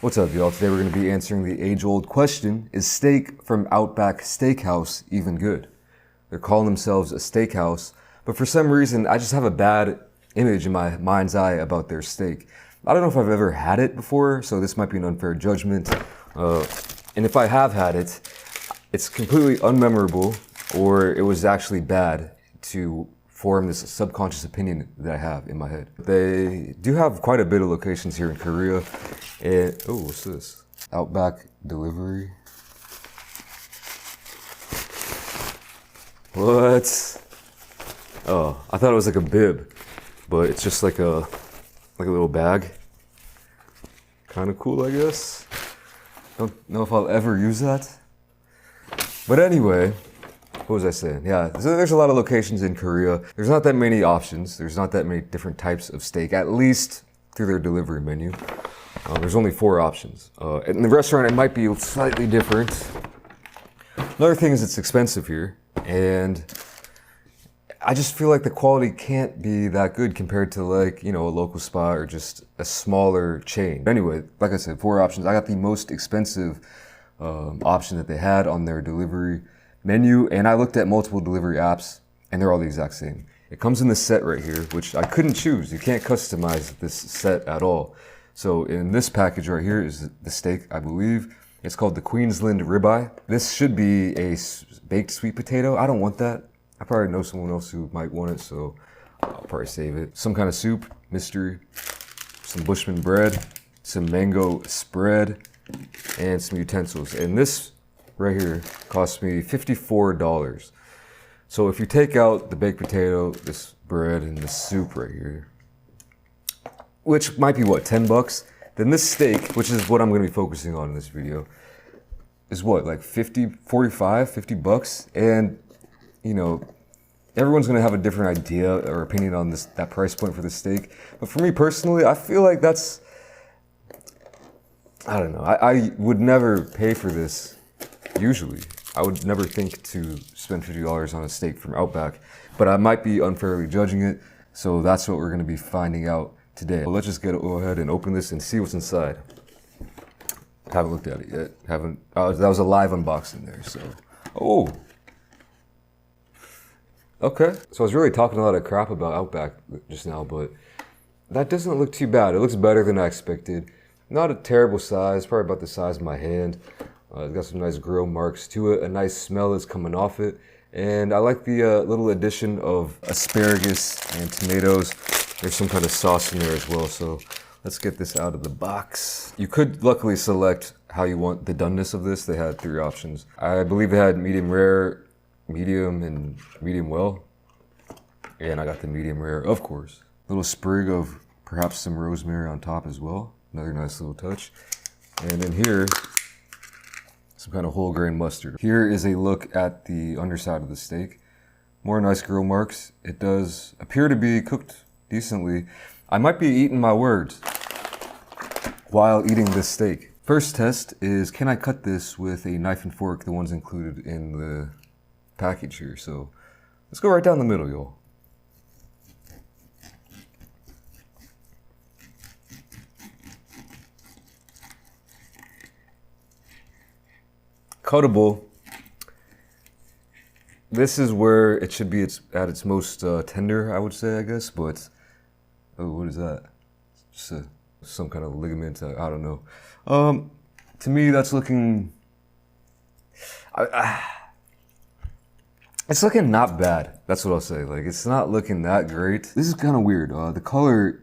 What's up, y'all? Today we're going to be answering the age-old question, is steak from Outback Steakhouse even good? They're calling themselves a steakhouse, but for some reason I just have a bad image in my mind's eye about their steak. I don't know if I've ever had it before, so this might be an unfair judgment. And if I have had it, it's completely unmemorable, or it was actually bad to form this subconscious opinion that I have in my head. They do have quite a bit of locations here in Korea. And, oh, what's this? Outback delivery. What? Oh, I thought it was like a bib, but it's just like a little bag. Kind of cool, I guess. Don't know if I'll ever use that. But anyway, what was I saying? Yeah, so there's a lot of locations in Korea. There's not that many options. There's not that many different types of steak, at least through their delivery menu. There's only 4 options. In the restaurant, it might be slightly different. Another thing is it's expensive here, and I just feel like the quality can't be that good compared to, like, you know, a local spot or just a smaller chain. Anyway, like I said, 4 options. I got the most expensive option that they had on their delivery menu, and I looked at multiple delivery apps, and they're all the exact same. It comes in this set right here, which I couldn't choose. You can't customize this set at all. So in this package right here is the steak, I believe. It's called the Queensland ribeye. This should be a baked sweet potato. I don't want that. I probably know someone else who might want it, so I'll probably save it. Some kind of soup, mystery, some Bushman bread, some mango spread, and some utensils. And this right here cost me $54. So if you take out the baked potato, this bread, and the soup right here, which might be what, 10 bucks? Then this steak, which is what I'm gonna be focusing on in this video, is what, like 50 bucks? And, you know, everyone's gonna have a different idea or opinion on that price point for the steak. But for me personally, I feel like that's, I don't know, I would never pay for this, usually. I would never think to spend $50 on a steak from Outback, but I might be unfairly judging it, so that's what we're gonna be finding out today. Well, let's just go ahead and open this and see what's inside. Haven't looked at it yet. That was a live unboxing there, so. Oh. Okay. So I was really talking a lot of crap about Outback just now, but that doesn't look too bad. It looks better than I expected. Not a terrible size, probably about the size of my hand. It's got some nice grill marks to it. A nice smell is coming off it. And I like the little addition of asparagus and tomatoes. There's some kind of sauce in there as well, so let's get this out of the box. You could luckily select how you want the doneness of this. They had 3 options. I believe they had medium rare, medium, and medium well. And I got the medium rare, of course. Little sprig of perhaps some rosemary on top as well. Another nice little touch. And then here, some kind of whole grain mustard. Here is a look at the underside of the steak. More nice grill marks. It does appear to be cooked decently. I might be eating my words while eating this steak. First test is, can I cut this with a knife and fork, the ones included in the package here? So let's go right down the middle, y'all. Cuttable. This is where it should be at its most tender, I would say, I guess, but oh, what is that? Just some kind of ligament, I don't know. To me, that's looking, it's looking not bad. That's what I'll say. Like, it's not looking that great. This is kind of weird. The color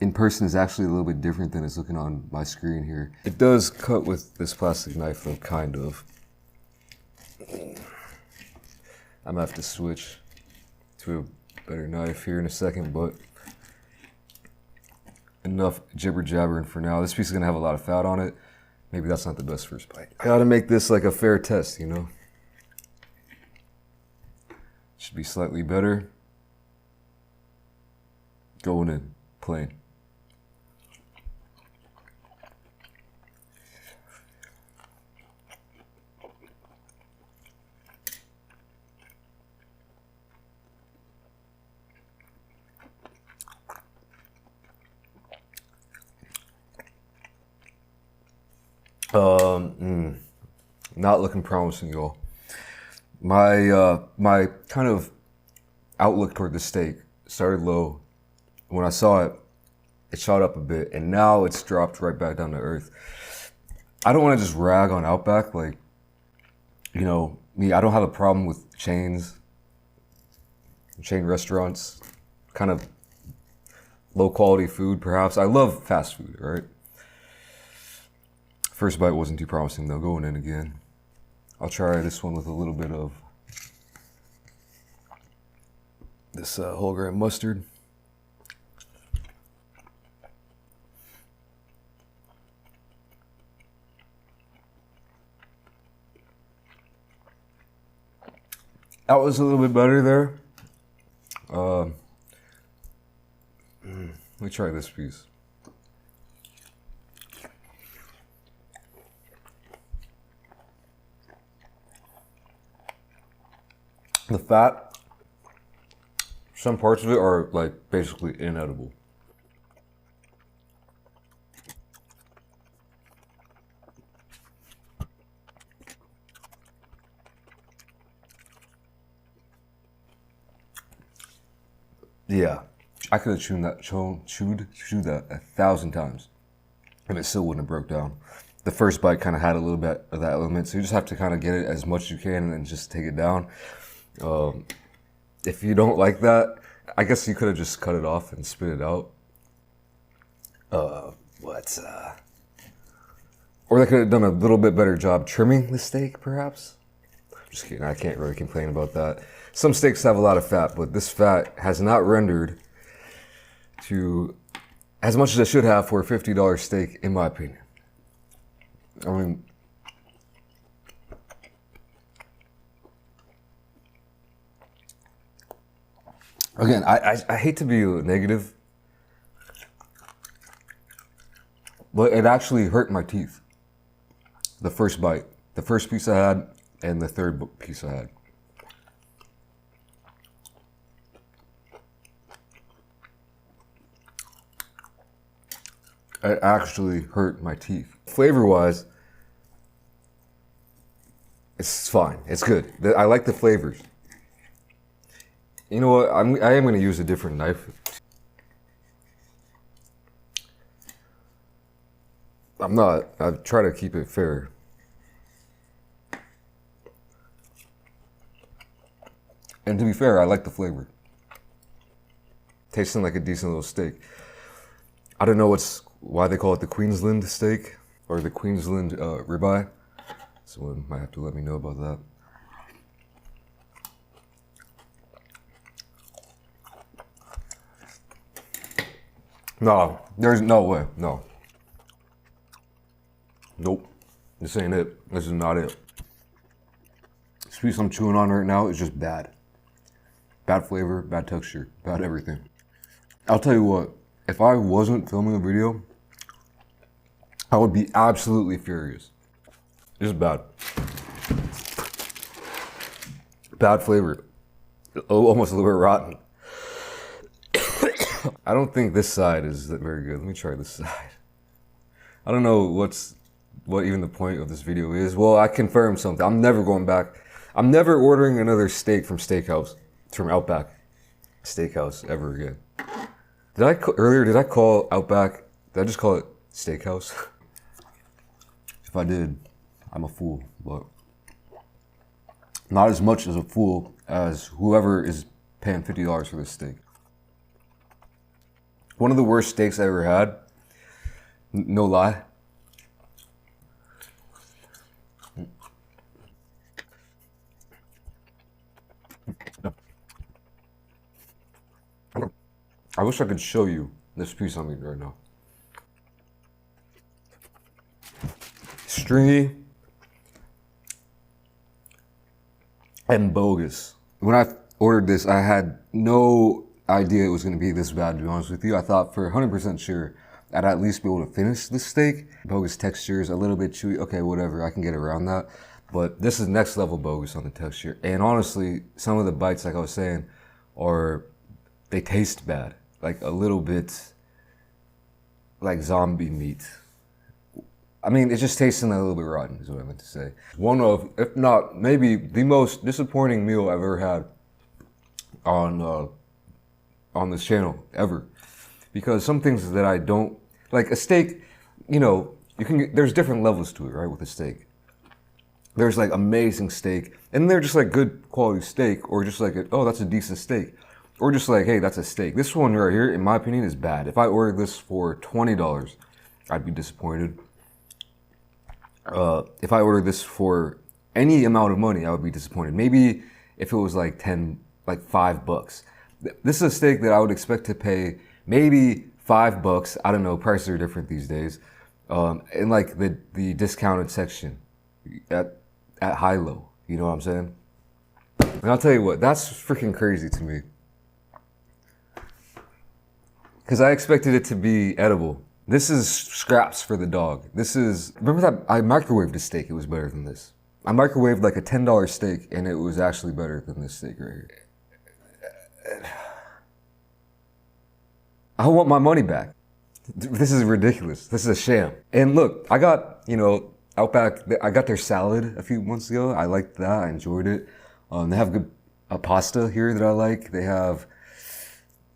in person is actually a little bit different than it's looking on my screen here. It does cut with this plastic knife, though, kind of. I'm gonna have to switch to a better knife here in a second, but enough jibber jabbering for now. This piece is gonna have a lot of fat on it. Maybe that's not the best first bite. I gotta make this like a fair test, you know? Should be slightly better. Going in, plain. Not looking promising, y'all. My kind of outlook toward the steak started low. When I saw it, it shot up a bit, and now it's dropped right back down to earth. I don't want to just rag on Outback, like, you know, me, I don't have a problem with chain restaurants, kind of low quality food, perhaps. I love fast food, right? First bite wasn't too promising though, going in again. I'll try this one with a little bit of this whole grain mustard. That was a little bit better there. Let me try this piece. The fat, some parts of it are like basically inedible. Yeah, I could have chewed that 1,000 times, and it still wouldn't have broke down. The first bite kind of had a little bit of that element, so you just have to kind of get it as much as you can and then just take it down. If you don't like that, I guess you could have just cut it off and spit it out. Or they could have done a little bit better job trimming the steak, perhaps. Just kidding, I can't really complain about that. Some steaks have a lot of fat, but this fat has not rendered to as much as it should have for a $50 steak, in my opinion. I mean, again, I hate to be negative, but it actually hurt my teeth. The first bite, the first piece I had, and the third piece I had. It actually hurt my teeth. Flavor-wise, it's fine. It's good. I like the flavors. You know what? I am going to use a different knife. I'm not. I try to keep it fair. And to be fair, I like the flavor. Tasting like a decent little steak. I don't know why they call it the Queensland steak or the Queensland ribeye. Someone might have to let me know about that. No, there's no way. No. Nope. This ain't it. This is not it. This piece I'm chewing on right now is just bad. Bad flavor, bad texture, bad everything. I'll tell you what, if I wasn't filming a video, I would be absolutely furious. It's bad. Bad flavor. Almost a little bit rotten. I don't think this side is very good. Let me try this side. I don't know what even the point of this video is. Well, I confirmed something. I'm never going back. I'm never ordering another steak from Outback Steakhouse ever again. Did I call Outback? Did I just call it Steakhouse? If I did, I'm a fool, but not as much as a fool as whoever is paying $50 for this steak. One of the worst steaks I ever had, no lie. I wish I could show you this piece I'm eating right now. Stringy and bogus. When I ordered this, I had no idea it was going to be this bad, to be honest with you. I thought for 100% sure I'd at least be able to finish this steak. Bogus textures, a little bit chewy. Okay, whatever, I can get around that. But this is next level bogus on the texture. And honestly, some of the bites, like I was saying, they taste bad. Like a little bit like zombie meat. I mean, it's just tasting a little bit rotten, is what I meant to say. One of, if not, maybe the most disappointing meal I've ever had on this channel, ever. Because some things that I don't, like a steak, you know, there's different levels to it, right, with a steak. There's like amazing steak, and they're just like good quality steak, or just like, oh, that's a decent steak. Or just like, hey, that's a steak. This one right here, in my opinion, is bad. If I ordered this for $20, I'd be disappointed. If I ordered this for any amount of money, I would be disappointed. Maybe if it was like $5. This is a steak that I would expect to pay maybe $5. I don't know, prices are different these days. In like the discounted section at high-low, you know what I'm saying? And I'll tell you what, that's freaking crazy to me. Because I expected it to be edible. This is scraps for the dog. Remember that I microwaved a steak, it was better than this. I microwaved like a $10 steak and it was actually better than this steak right here. I want my money back. This is ridiculous. This is a sham. And look, I got, you know, Outback, I got their salad a few months ago. I liked that, I enjoyed it. They have good pasta here that I like. They have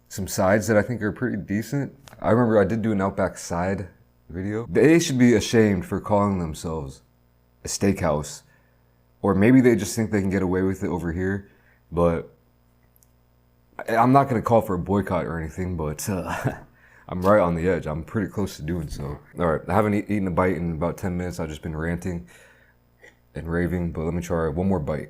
some sides that I think are pretty decent. I remember I did do an Outback side video. They should be ashamed for calling themselves a steakhouse. Or maybe they just think they can get away with it over here. But I'm not gonna call for a boycott or anything, but I'm right on the edge. I'm pretty close to doing so. All right, I haven't eaten a bite in about 10 minutes. I've just been ranting and raving, but let me try one more bite.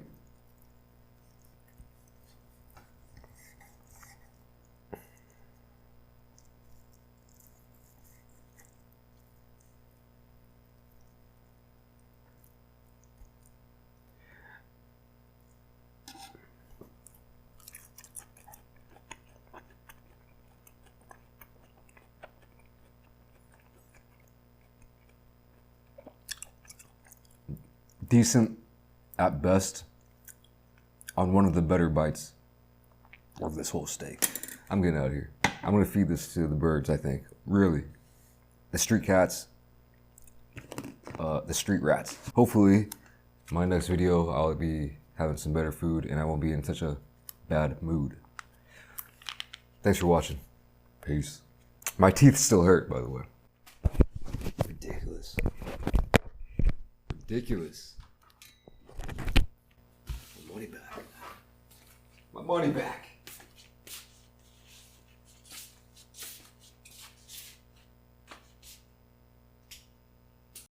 Decent at best on one of the better bites of this whole steak. I'm getting out of here. I'm gonna feed this to the birds, I think. Really. The street cats, the street rats. Hopefully, my next video, I'll be having some better food and I won't be in such a bad mood. Thanks for watching. Peace. My teeth still hurt, by the way. Ridiculous. Ridiculous. My money back. My money back.